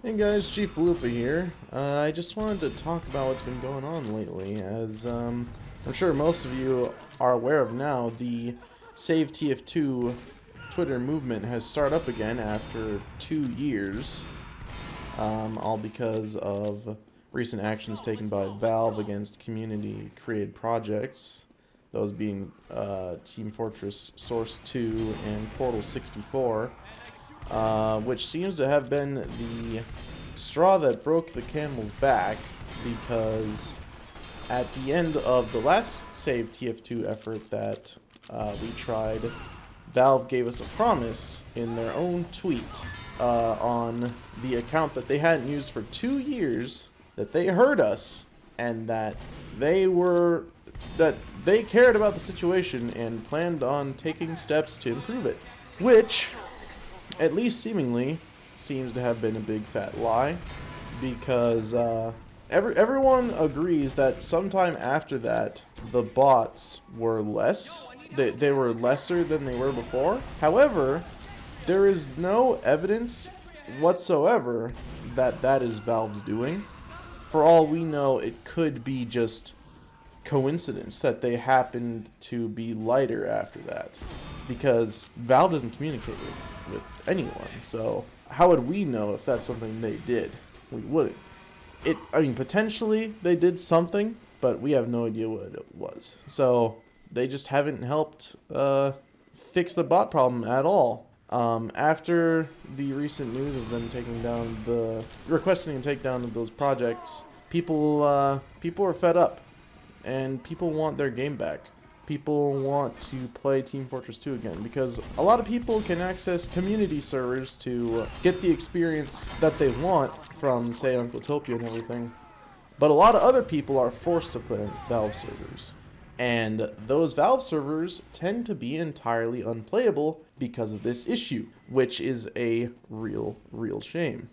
Hey guys, Chief Balupa here. I just wanted to talk about what's been going on lately. As I'm sure most of you are aware of now, the Save TF2 Twitter movement has started up again after 2 years, all because of recent actions taken by Valve against community-created projects, those being Team Fortress Source 2 and Portal 64. Which seems to have been the straw that broke the camel's back, because at the end of the last Save TF2 effort that we tried, Valve gave us a promise in their own tweet on the account that they hadn't used for 2 years that they heard us and that they cared about the situation and planned on taking steps to improve it, which at least seemingly seems to have been a big fat lie, because everyone agrees that sometime after that the bots were less. They were lesser than they were before. However, there is no evidence whatsoever that that is Valve's doing. For all we know, it could be just coincidence that they happened to be lighter after that, because Valve doesn't communicate with anyone, so how would we know if that's something they did? We wouldn't. I mean, potentially they did something, but we have no idea what it was. So they just haven't helped fix the bot problem at all. After the recent news of them requesting a takedown of those projects, people are fed up, and people want their game back. People want to play Team Fortress 2 again, because a lot of people can access community servers to get the experience that they want from, say, Uncletopia and everything. But a lot of other people are forced to play on Valve servers. And those Valve servers tend to be entirely unplayable because of this issue, which is a real shame.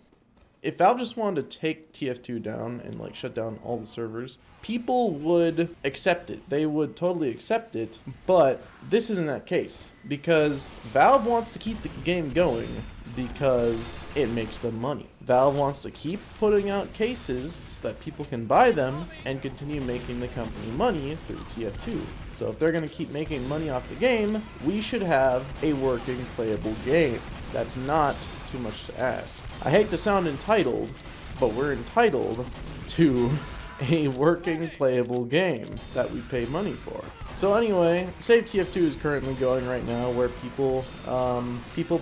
If Valve just wanted to take TF2 down and shut down all the servers, people would accept it. They would totally accept it, but this isn't that case, because Valve wants to keep the game going because it makes them money. Valve wants to keep putting out cases so that people can buy them and continue making the company money through TF2. So if they're going to keep making money off the game, we should have a working, playable game. That's not too much to ask. I hate to sound entitled, but we're entitled to a working, playable game that we pay money for. So anyway, Save TF2 is currently going right now, where people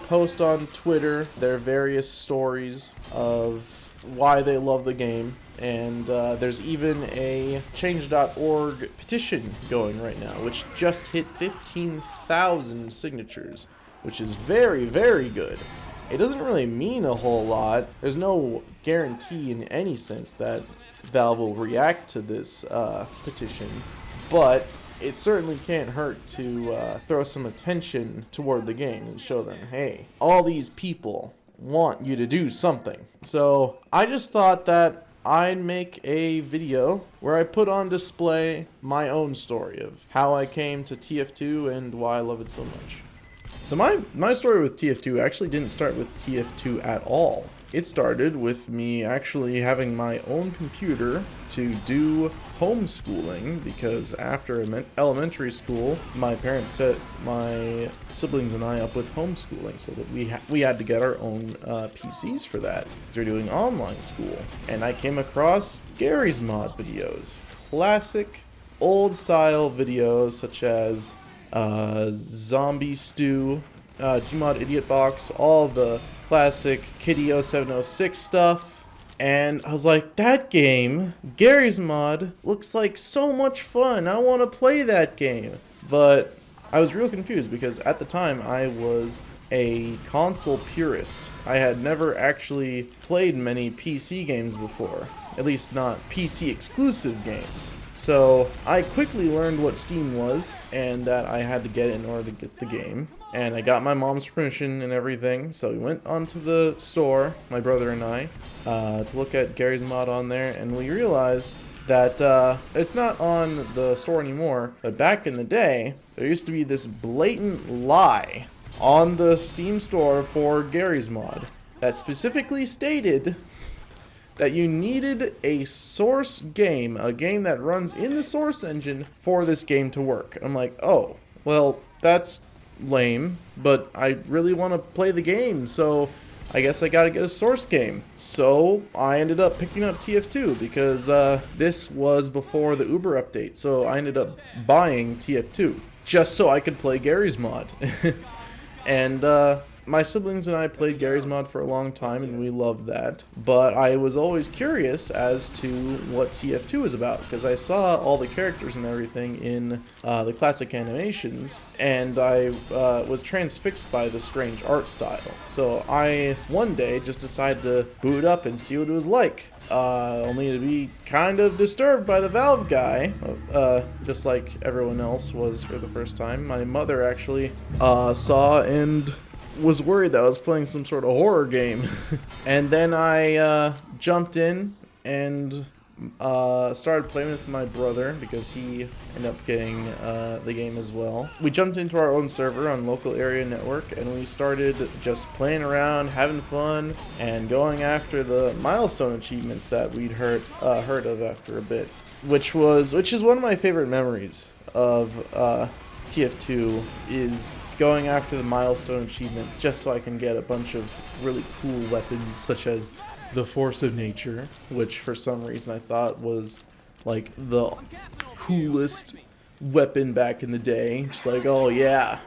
post on Twitter their various stories of why they love the game, and there's even a change.org petition going right now, which just hit 15,000 signatures, which is very good. It doesn't really mean a whole lot. There's no guarantee in any sense that Valve will react to this petition, but it certainly can't hurt to throw some attention toward the game and show them, hey, all these people want you to do something. So I just thought that I'd make a video where I put on display my own story of how I came to TF2 and why I love it so much. So my story with TF2 actually didn't start with TF2 at all. It started with me actually having my own computer to do homeschooling, because after elementary school, my parents set my siblings and I up with homeschooling, so that we had to get our own PCs for that, because we're doing online school. And I came across Gary's Mod videos, classic old style videos such as Zombie Stew, Gmod Idiot Box, all the classic Kitty 0706 stuff, and I was like, that game, Gary's Mod, looks like so much fun. I want to play that game. But I was real confused, because at the time I was a console purist. I had never actually played many PC games before, at least not PC exclusive games. So I quickly learned what Steam was, and that I had to get it in order to get the game. And I got my mom's permission and everything, so we went onto the store, my brother and I, to look at Gary's Mod on there, and we realized that it's not on the store anymore, but back in the day, there used to be this blatant lie on the Steam store for Gary's Mod that specifically stated that you needed a source game, a game that runs in the source engine for this game to work. I'm like, oh, well, that's lame, but I really want to play the game, so I guess I gotta get a source game. So I ended up picking up TF2 because this was before the Uber update, so I ended up buying TF2 just so I could play Gary's mod. And my siblings and I played Gary's mod for a long time, and we loved that. But I was always curious as to what TF2 is about, because I saw all the characters and everything in the classic animations, and I was transfixed by the strange art style. So I, one day, just decided to boot up and see what it was like. Only to be kind of disturbed by the Valve guy, just like everyone else was for the first time. My mother actually saw and was worried that I was playing some sort of horror game. And then I jumped in and started playing with my brother because he ended up getting the game as well. We jumped into our own server on local area network, and we started just playing around, having fun, and going after the milestone achievements that we'd heard of after a bit, which is one of my favorite memories of TF2 is going after the milestone achievements just so I can get a bunch of really cool weapons, such as the Force of Nature, which for some reason I thought was like the coolest weapon back in the day. Just like, oh yeah,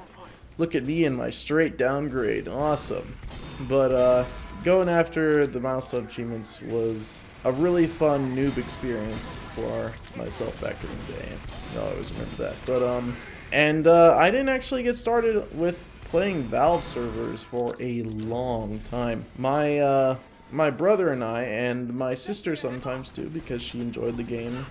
look at me and my straight downgrade, awesome. But going after the milestone achievements was a really fun noob experience for myself back in the day. I always remember that. But I didn't actually get started with playing Valve servers for a long time. My brother and I, and my sister sometimes too, because she enjoyed the game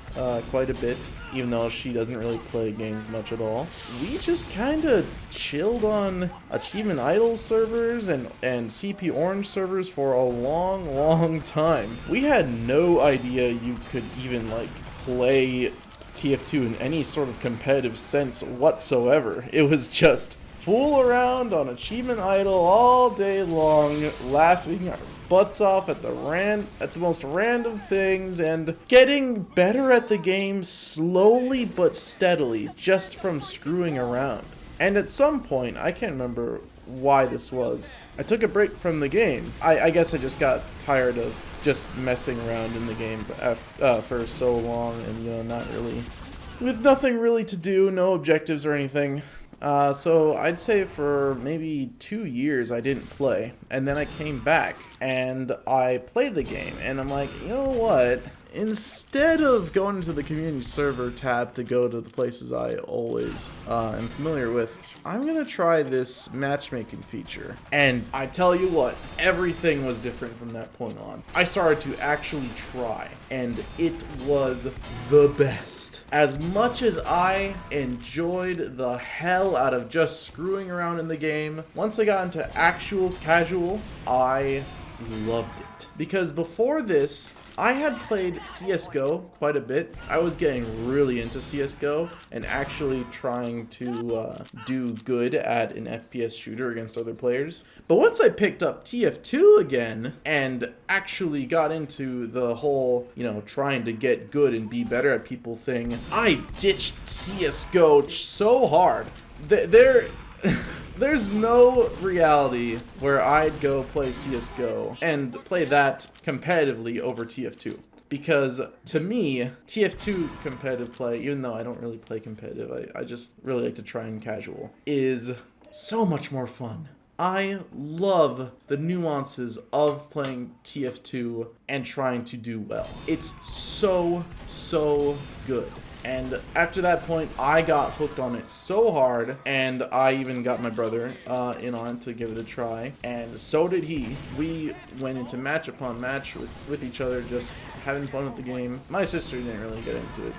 quite a bit, even though she doesn't really play games much at all. We just kind of chilled on Achievement Idol servers and CP Orange servers for a long time. We had no idea you could even like play TF2 in any sort of competitive sense whatsoever. It was just fool around on Achievement Idol all day long, laughing our butts off at the most random things, and getting better at the game slowly but steadily just from screwing around. And at some point, I can't remember why this was, I took a break from the game. I guess I just got tired of just messing around in the game for so long, and not really, with nothing really to do, no objectives or anything. So I'd say for maybe 2 years I didn't play, and then I came back and I played the game, and I'm like, you know what? Instead of going into the community server tab to go to the places I always am familiar with, I'm gonna try this matchmaking feature. And I tell you what, everything was different from that point on. I started to actually try, and it was the best. As much as I enjoyed the hell out of just screwing around in the game, once I got into actual casual, I loved it. Because before this, I had played CSGO quite a bit. I was getting really into CSGO and actually trying to do good at an FPS shooter against other players. But once I picked up TF2 again and actually got into the whole, trying to get good and be better at people thing, I ditched CSGO so hard. There's no reality where I'd go play CSGO and play that competitively over TF2. Because to me, TF2 competitive play, even though I don't really play competitive, I just really like to try and casual, is so much more fun. I love the nuances of playing TF2 and trying to do well. It's so good. And after that point, I got hooked on it so hard, and I even got my brother in on it to give it a try, and so did he. We went into match upon match with each other, just having fun with the game. My sister didn't really get into it.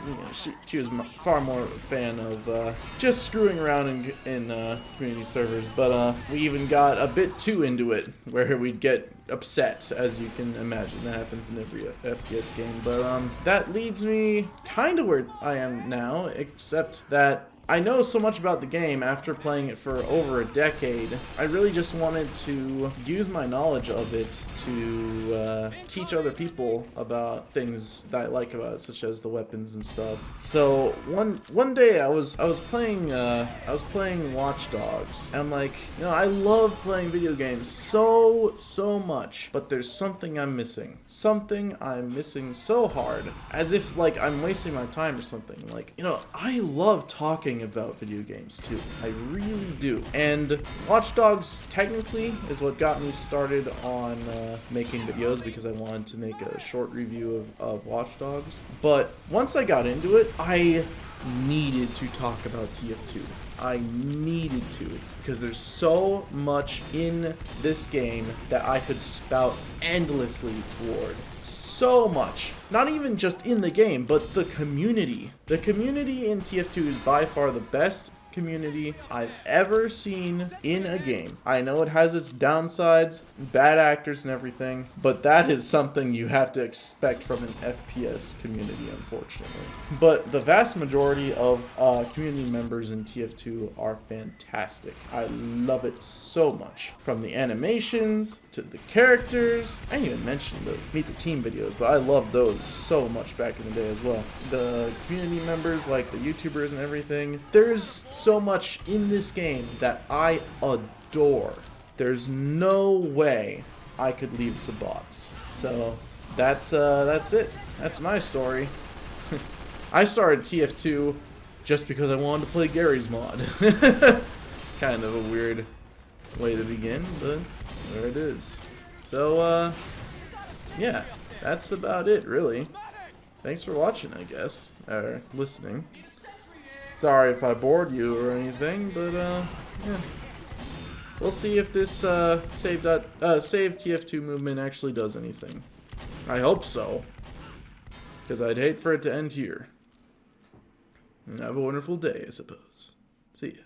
She was far more a fan of just screwing around in community servers, but we even got a bit too into it, where we'd get upset, as you can imagine. That happens in every FPS game. But that leads me kind of where I am now, except that I know so much about the game after playing it for over a decade. I really just wanted to use my knowledge of it to teach other people about things that I like about it, such as the weapons and stuff. So one day I was playing Watch Dogs, and I'm like, you know, I love playing video games so much, but there's something I'm missing. Something I'm missing so hard, as if like I'm wasting my time or something. Like, you know, I love talking about video games too. I really do. And Watch Dogs technically is what got me started on making videos, because I wanted to make a short review of Watch Dogs. But once I got into it, I needed to talk about TF2. I needed to, because there's so much in this game that I could spout endlessly toward. So much. Not even just in the game, but the community. The community in TF2 is by far the best community I've ever seen in a game. I know it has its downsides, bad actors and everything, but that is something you have to expect from an FPS community, unfortunately. But the vast majority of community members in TF2 are fantastic. I love it so much. From the animations to the characters. I didn't even mention the Meet the Team videos, but I loved those so much back in the day as well. The community members, like the YouTubers and everything, there's so much in this game that I adore. There's no way I could leave it to bots. So that's it. That's my story. I started TF2 just because I wanted to play Gary's mod. Kind of a weird way to begin, but there it is. So yeah, that's about it really. Thanks for watching, I guess, or listening. Sorry if I bored you or anything, but yeah. We'll see if this save TF2 movement actually does anything. I hope so, because I'd hate for it to end here. And have a wonderful day, I suppose. See ya.